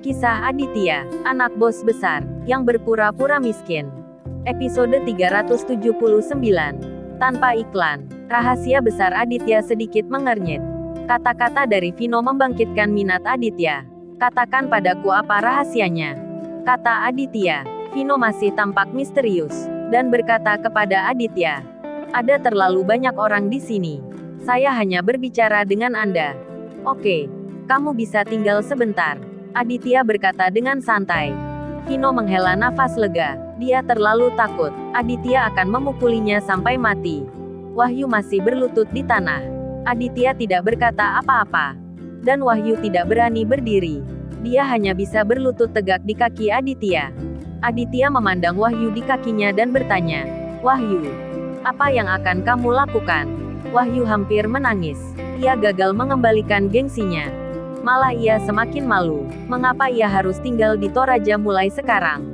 Kisah Aditya, anak bos besar, yang berpura-pura miskin. Episode 379. Tanpa iklan. Rahasia besar Aditya sedikit mengernyit. Kata-kata dari Vino membangkitkan minat Aditya. Katakan padaku apa rahasianya, kata Aditya. Vino masih tampak misterius, dan berkata kepada Aditya, ada terlalu banyak orang di sini. Saya hanya berbicara dengan Anda. Oke, kamu bisa tinggal sebentar, Aditya berkata dengan santai. Vino menghela nafas lega. Dia terlalu takut Aditya akan memukulinya sampai mati. Wahyu masih berlutut di tanah. Aditya tidak berkata apa-apa. Dan Wahyu tidak berani berdiri. Dia hanya bisa berlutut tegak di kaki Aditya. Aditya memandang Wahyu di kakinya dan bertanya, Wahyu, apa yang akan kamu lakukan? Wahyu hampir menangis. Ia gagal mengembalikan gengsinya. Malah ia semakin malu. Mengapa ia harus tinggal di Toraja mulai sekarang?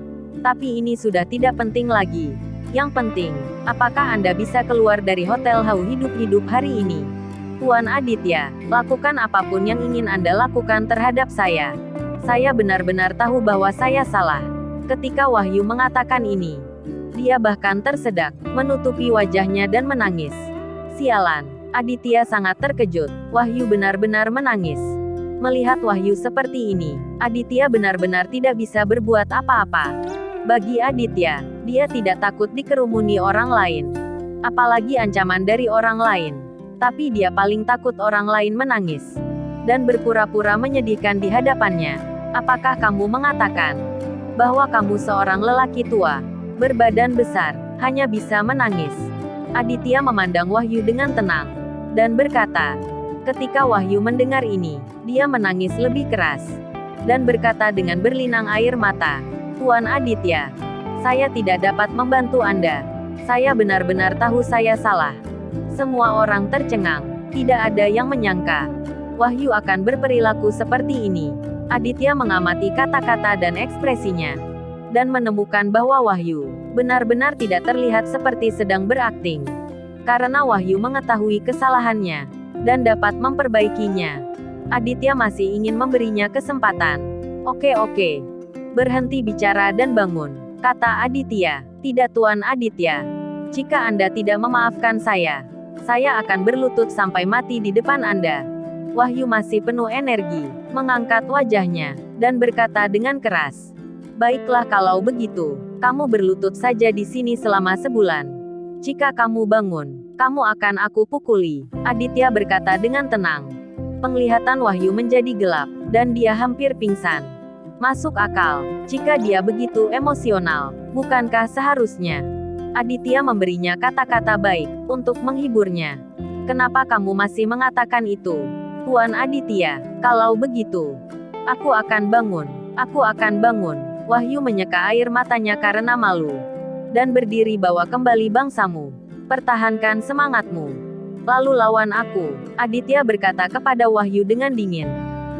Tapi ini sudah tidak penting lagi. Yang penting, apakah Anda bisa keluar dari Hotel Hau hidup-hidup hari ini? Tuan Aditya, lakukan apapun yang ingin Anda lakukan terhadap saya. Saya benar-benar tahu bahwa saya salah. Ketika Wahyu mengatakan ini, dia bahkan tersedak, menutupi wajahnya dan menangis. Sialan, Aditya sangat terkejut. Wahyu benar-benar menangis. Melihat Wahyu seperti ini, Aditya benar-benar tidak bisa berbuat apa-apa. Bagi Aditya, dia tidak takut dikerumuni orang lain. Apalagi ancaman dari orang lain. Tapi dia paling takut orang lain menangis. Dan berpura-pura menyedihkan di hadapannya. Apakah kamu mengatakan bahwa kamu seorang lelaki tua, berbadan besar, hanya bisa menangis? Aditya memandang Wahyu dengan tenang. Dan berkata, ketika Wahyu mendengar ini, dia menangis lebih keras. Dan berkata dengan berlinang air mata, Tuan Aditya, saya tidak dapat membantu Anda. Saya benar-benar tahu saya salah. Semua orang tercengang. Tidak ada yang menyangka Wahyu akan berperilaku seperti ini. Aditya mengamati kata-kata dan ekspresinya. Dan menemukan bahwa Wahyu benar-benar tidak terlihat seperti sedang berakting. Karena Wahyu mengetahui kesalahannya dan dapat memperbaikinya. Aditya masih ingin memberinya kesempatan. Oke, berhenti bicara dan bangun, kata Aditya. Tidak Tuan Aditya. Jika Anda tidak memaafkan saya akan berlutut sampai mati di depan Anda. Wahyu masih penuh energi, mengangkat wajahnya, dan berkata dengan keras. Baiklah kalau begitu, kamu berlutut saja di sini selama sebulan. Jika kamu bangun, kamu akan aku pukuli, Aditya berkata dengan tenang. Penglihatan Wahyu menjadi gelap, dan dia hampir pingsan. Masuk akal, jika dia begitu emosional, bukankah seharusnya Aditya memberinya kata-kata baik, untuk menghiburnya? Kenapa kamu masih mengatakan itu? Tuan Aditya, kalau begitu, aku akan bangun. Wahyu menyeka air matanya karena malu. Dan berdiri, bawa kembali bangsamu. Pertahankan semangatmu. Lalu lawan aku, Aditya berkata kepada Wahyu dengan dingin.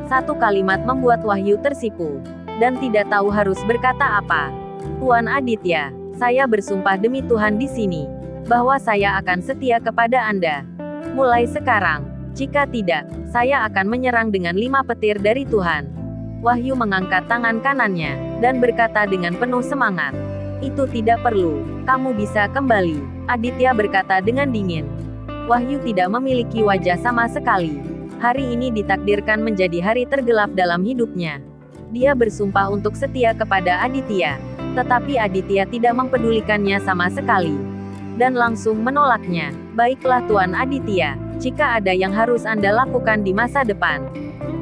Satu kalimat membuat Wahyu tersipu, dan tidak tahu harus berkata apa. Tuan Aditya, saya bersumpah demi Tuhan di sini, bahwa saya akan setia kepada Anda. Mulai sekarang, jika tidak, saya akan menyerang dengan 5 petir dari Tuhan. Wahyu mengangkat tangan kanannya, dan berkata dengan penuh semangat. Itu tidak perlu, kamu bisa kembali, Aditya berkata dengan dingin. Wahyu tidak memiliki wajah sama sekali. Hari ini ditakdirkan menjadi hari tergelap dalam hidupnya. Dia bersumpah untuk setia kepada Aditya. Tetapi Aditya tidak mempedulikannya sama sekali. Dan langsung menolaknya. Baiklah Tuan Aditya, jika ada yang harus Anda lakukan di masa depan,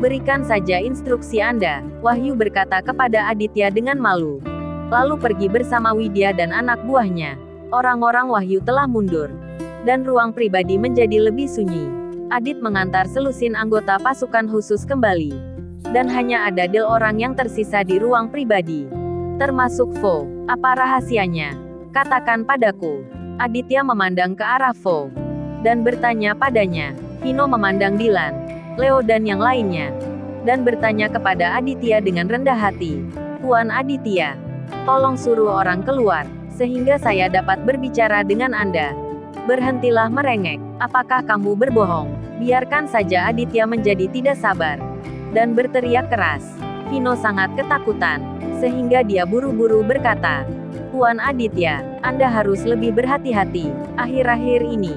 berikan saja instruksi Anda, Wahyu berkata kepada Aditya dengan malu. Lalu pergi bersama Widya dan anak buahnya. Orang-orang Wahyu telah mundur. Dan ruang pribadi menjadi lebih sunyi. Adit mengantar selusin anggota pasukan khusus kembali. Dan hanya ada Del orang yang tersisa di ruang pribadi. Termasuk Vo. Apa rahasianya? Katakan padaku. Aditya memandang ke arah Vo. Dan bertanya padanya. Vino memandang Dilan, Leo dan yang lainnya. Dan bertanya kepada Aditya dengan rendah hati. Tuan Aditya, tolong suruh orang keluar, sehingga saya dapat berbicara dengan Anda. Berhentilah merengek. Apakah kamu berbohong? Biarkan saja Aditya menjadi tidak sabar. Dan berteriak keras. Vino sangat ketakutan, sehingga dia buru-buru berkata, "Tuan Aditya, Anda harus lebih berhati-hati, akhir-akhir ini.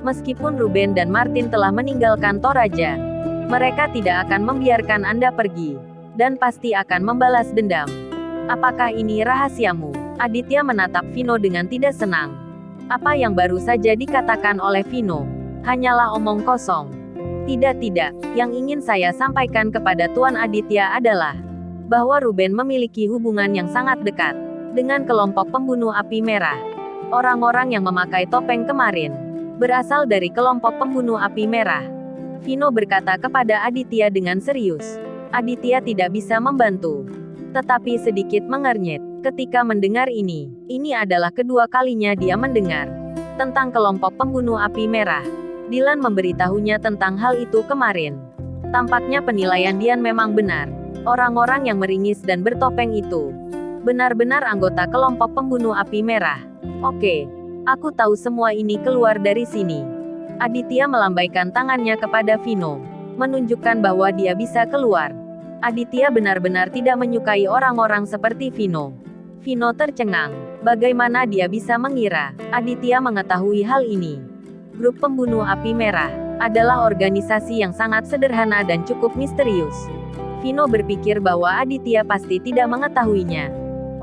Meskipun Ruben dan Martin telah meninggalkan Toraja, mereka tidak akan membiarkan Anda pergi, dan pasti akan membalas dendam. Apakah ini rahasiamu?" Aditya menatap Vino dengan tidak senang. Apa yang baru saja dikatakan oleh Vino hanyalah omong kosong. Tidak, yang ingin saya sampaikan kepada Tuan Aditya adalah bahwa Ruben memiliki hubungan yang sangat dekat dengan kelompok pembunuh api merah. Orang-orang yang memakai topeng kemarin berasal dari kelompok pembunuh api merah. Vino berkata kepada Aditya dengan serius. Aditya tidak bisa membantu, tetapi sedikit mengernyit ketika mendengar ini. Ini adalah kedua kalinya dia mendengar tentang kelompok pembunuh api merah. Dylan memberitahunya tentang hal itu kemarin. Tampaknya penilaian Dian memang benar. Orang-orang yang meringis dan bertopeng itu benar-benar anggota kelompok pembunuh api merah. Oke, aku tahu semua ini keluar dari sini. Aditya melambaikan tangannya kepada Vino, menunjukkan bahwa dia bisa keluar. Aditya benar-benar tidak menyukai orang-orang seperti Vino. Vino tercengang. Bagaimana dia bisa mengira Aditya mengetahui hal ini? Grup Pembunuh Api Merah adalah organisasi yang sangat sederhana dan cukup misterius. Vino berpikir bahwa Aditya pasti tidak mengetahuinya.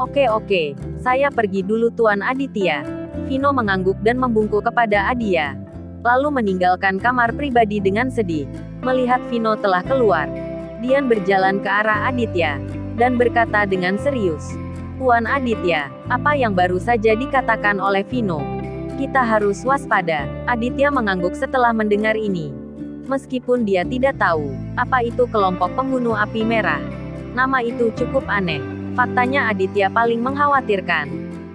Oke, saya pergi dulu Tuan Aditya. Vino mengangguk dan membungkuk kepada Aditya, lalu meninggalkan kamar pribadi dengan sedih. Melihat Vino telah keluar, Dian berjalan ke arah Aditya dan berkata dengan serius, "Tuan Aditya, apa yang baru saja dikatakan oleh Vino? Kita harus waspada." Aditya mengangguk setelah mendengar ini. Meskipun dia tidak tahu apa itu kelompok pembunuh api merah, nama itu cukup aneh. Faktanya Aditya paling mengkhawatirkan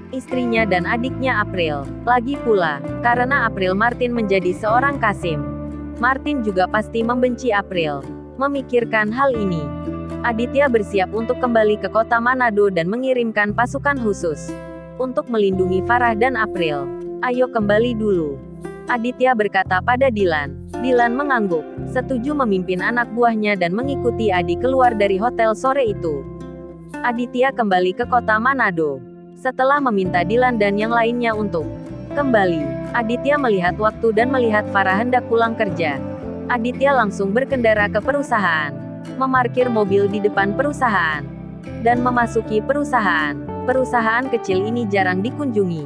istrinya dan adiknya April. Lagi pula, karena April Martin menjadi seorang Kasim. Martin juga pasti membenci April. Memikirkan hal ini, Aditya bersiap untuk kembali ke kota Manado dan mengirimkan pasukan khusus untuk melindungi Farah dan April. "Ayo kembali dulu," Aditya berkata pada Dylan. Dylan mengangguk, setuju memimpin anak buahnya dan mengikuti Adi keluar dari hotel sore itu. Aditya kembali ke kota Manado. Setelah meminta Dylan dan yang lainnya untuk kembali, Aditya melihat waktu dan melihat Farah hendak pulang kerja. Aditya langsung berkendara ke perusahaan, memarkir mobil di depan perusahaan, dan memasuki perusahaan. Perusahaan kecil ini jarang dikunjungi.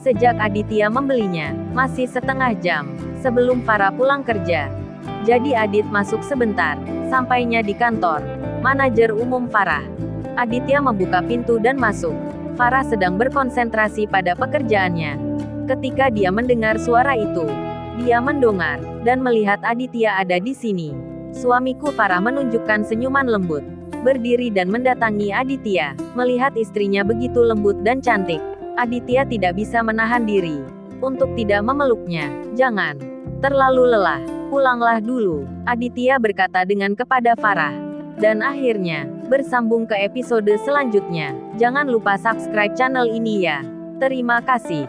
Sejak Aditya membelinya, masih setengah jam sebelum Farah pulang kerja. Jadi Adit masuk sebentar. Sampainya di kantor manajer umum Farah, Aditya membuka pintu dan masuk. Farah sedang berkonsentrasi pada pekerjaannya. Ketika dia mendengar suara itu, dia mendongak dan melihat Aditya ada di sini. "Suamiku," Farah menunjukkan senyuman lembut, berdiri dan mendatangi Aditya. Melihat istrinya begitu lembut dan cantik, Aditya tidak bisa menahan diri untuk tidak memeluknya. "Jangan terlalu lelah, pulanglah dulu," Aditya berkata dengan kepada Farah. Dan akhirnya, bersambung ke episode selanjutnya. Jangan lupa subscribe channel ini ya. Terima kasih.